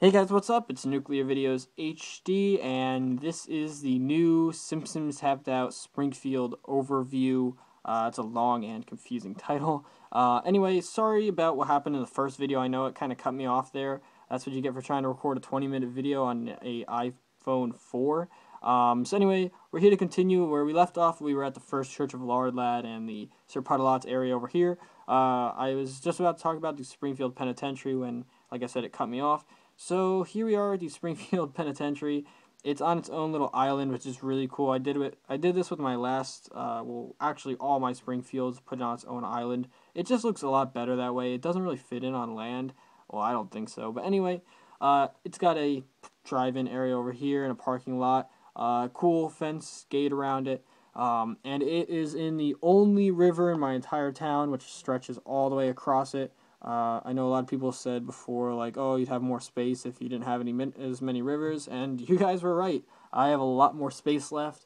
Hey guys, what's up? It's Nuclear Videos HD, and this is the new Simpsons Have Out Springfield overview. It's a long and confusing title. Anyway, sorry about what happened in the first video. I know it kind of cut me off there. That's what you get for trying to record a 20-minute video on a iPhone 4. So anyway, we're here to continue where we left off. We were at the First Church of Lard Lad and the Sir Puddalots area over here. I was just about to talk about the Springfield Penitentiary when, like I said, it cut me off. So here we are at the Springfield Penitentiary. It's on its own little island, which is really cool. I did this with my last, actually all my Springfields, put it on its own island. It just looks a lot better that way. It doesn't really fit in on land. Well, I don't think so. But anyway, it's got a drive-in area over here and a parking lot. Cool fence gate around it. And it is in the only river in my entire town, which stretches all the way across it. I know a lot of people said before, like, oh, you'd have more space if you didn't have as many rivers, and you guys were right. I have a lot more space left.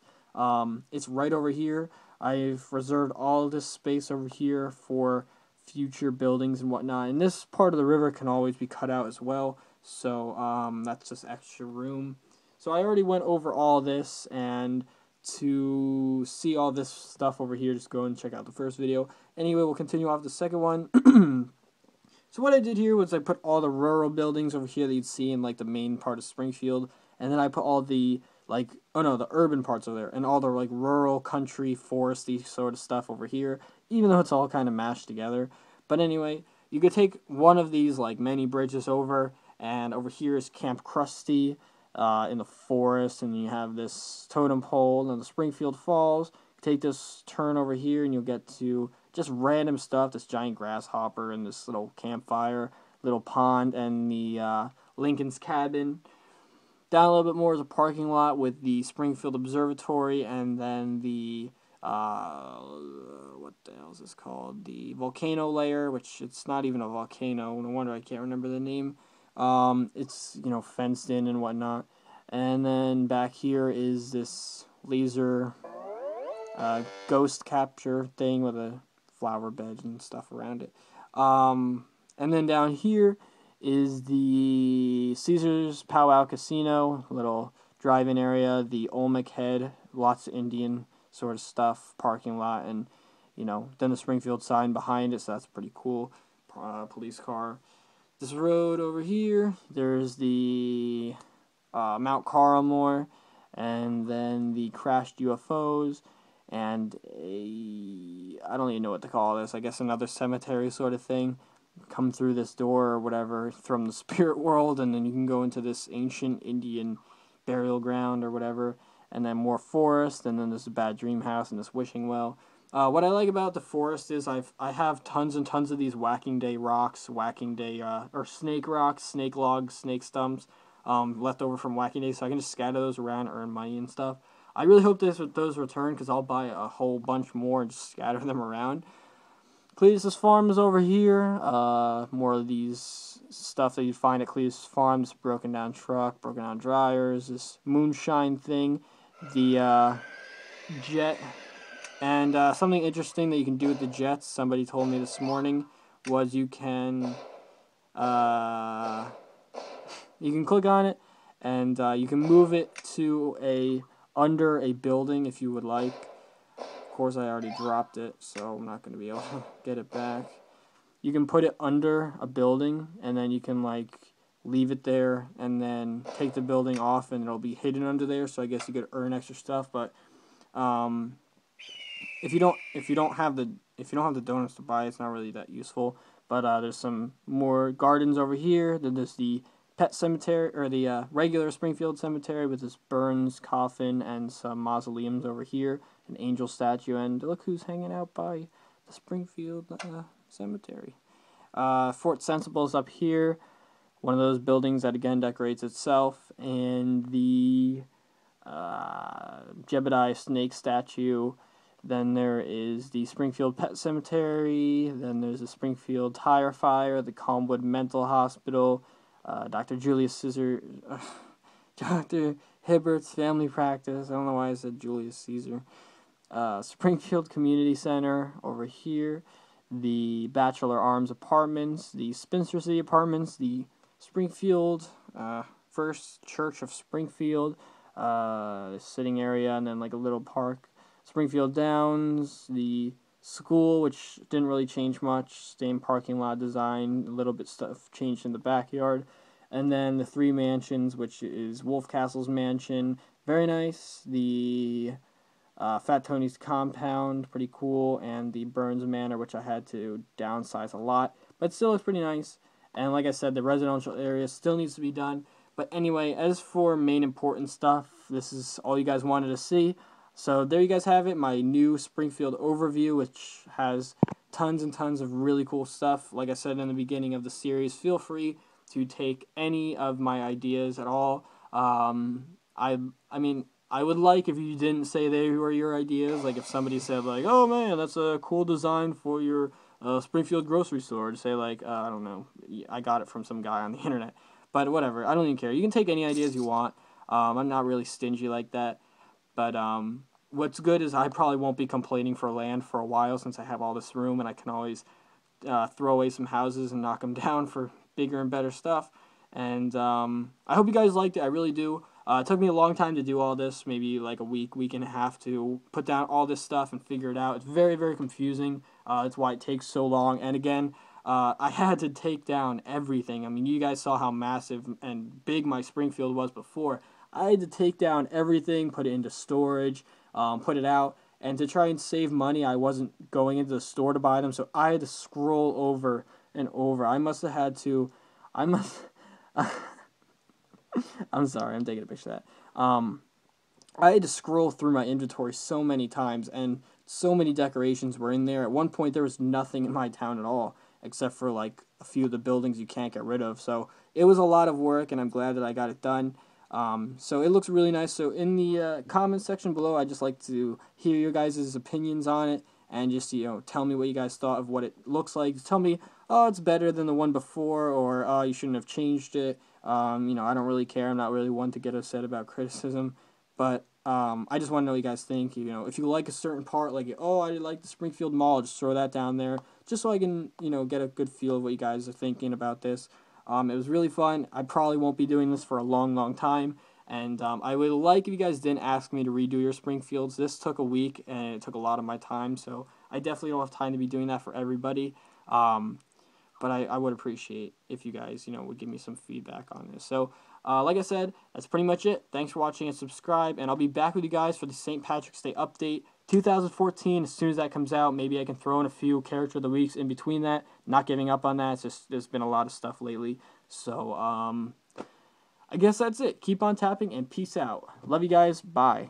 It's right over here. I've reserved all this space over here for future buildings and whatnot, and this part of the river can always be cut out as well, so that's just extra room. So I already went over all this, and to see all this stuff over here, just go and check out the first video. Anyway, we'll continue off the second one. So what I did here was I put all the rural buildings over here that you'd see in like the main part of Springfield, and then I put all the the urban parts over there, and all the like rural, country, foresty sort of stuff over here, even though it's all kind of mashed together. But anyway, you could take one of these like many bridges over, and over here is Camp Krusty in the forest, and you have this totem pole and the Springfield Falls. Take this turn over here, and you'll get to just random stuff, this giant grasshopper and this little campfire, little pond, and the Lincoln's cabin. Down a little bit more is a parking lot with the Springfield Observatory, and then the, what the hell is this called? The Volcano Lair, which it's not even a volcano. No wonder I can't remember the name. It's, fenced in and whatnot. And then back here is this laser ghost capture thing with a flower bed and stuff around it. And then down here is the Caesar's Powwow Casino, little drive-in area, the Olmec Head, lots of Indian sort of stuff, parking lot, and, then the Springfield sign behind it, so that's pretty cool. Police car. This road over here, there's the Mount Carmore, and then the crashed UFOs, and I don't even know what to call this, I guess another cemetery sort of thing. Come through this door or whatever from the spirit world, and then you can go into this ancient Indian burial ground or whatever, and then more forest, and then there's a bad dream house and this wishing well. What I like about the forest is I have tons and tons of these whacking day rocks, or snake rocks, snake logs, snake stumps, left over from whacking day, so I can just scatter those around, earn money and stuff. I really hope those return, because I'll buy a whole bunch more and just scatter them around. Cletus's Farm is over here. More of these stuff that you find at Cletus's Farm. This broken down truck, broken down dryers, this moonshine thing, the jet, and something interesting that you can do with the jets, somebody told me this morning, was you can click on it, and you can move it to under a building if you would like. Of course, I already dropped it, so I'm not going to be able to get it back. You can put it under a building, and then you can leave it there, and then take the building off, and it'll be hidden under there. So I guess you could earn extra stuff. But if you don't have the donuts to buy, it's not really that useful. But there's some more gardens over here. Then there's the pet cemetery, or the regular Springfield cemetery with this Burns coffin and some mausoleums over here, an angel statue, and look who's hanging out by the Springfield cemetery. Fort Sensible is up here, one of those buildings that again decorates itself, and the Jebediah snake statue. Then there is the Springfield Pet Cemetery. Then there's the Springfield Tire Fire, the Calmwood Mental Hospital, Dr. Julius Caesar, Dr. Hibbert's Family Practice. I don't know why I said Julius Caesar. Springfield Community Center over here. The Bachelor Arms Apartments, the Spinster City Apartments, the Springfield, First Church of Springfield, sitting area, and then like a little park. Springfield Downs, the school, which didn't really change much, same parking lot design, a little bit stuff changed in the backyard. And then the three mansions, which is Wolf Castle's mansion, very nice. The Fat Tony's compound, pretty cool, and the Burns Manor, which I had to downsize a lot, but still looks pretty nice. And like I said, the residential area still needs to be done. But anyway, as for main important stuff, this is all you guys wanted to see. So there you guys have it, my new Springfield overview, which has tons and tons of really cool stuff. Like I said in the beginning of the series, feel free to take any of my ideas at all. I mean, I would like if you didn't say they were your ideas. Like if somebody said like, "Oh man, that's a cool design for your Springfield grocery store," to say like, I don't know, I got it from some guy on the internet. But whatever, I don't even care. You can take any ideas you want. I'm not really stingy like that. But what's good is I probably won't be complaining for land for a while since I have all this room and I can always throw away some houses and knock them down for bigger and better stuff. And I hope you guys liked it. I really do. It took me a long time to do all this, maybe like a week and a half to put down all this stuff and figure it out. It's very, very confusing. That's why it takes so long. And again, I had to take down everything. I mean, you guys saw how massive and big my Springfield was before. I had to take down everything, put it into storage, put it out. And to try and save money, I wasn't going into the store to buy them, so I had to scroll over and over. I must have had to... I must... I'm sorry, I'm taking a picture of that. I had to scroll through my inventory so many times, and so many decorations were in there. At one point, there was nothing in my town at all, except for like a few of the buildings you can't get rid of. So it was a lot of work, and I'm glad that I got it done. So it looks really nice. So in the comment section below, I'd just like to hear your guys' opinions on it, and just, tell me what you guys thought of what it looks like. Tell me, oh, it's better than the one before, or oh, you shouldn't have changed it. I don't really care. I'm not really one to get upset about criticism, but I just want to know what you guys think. If you like a certain part, like, oh, I like the Springfield Mall, just throw that down there, just so I can, get a good feel of what you guys are thinking about this. It was really fun. I probably won't be doing this for a long, long time. And I would like if you guys didn't ask me to redo your Springfields. This took a week, and it took a lot of my time. So I definitely don't have time to be doing that for everybody. But I would appreciate if you guys, would give me some feedback on this. So, like I said, that's pretty much it. Thanks for watching and subscribe. And I'll be back with you guys for the St. Patrick's Day update 2014. As soon as that comes out, maybe I can throw in a few character of the weeks in between that. Not giving up on that. It's just there's been a lot of stuff lately. So I guess that's it. Keep on tapping and peace out. Love you guys. Bye.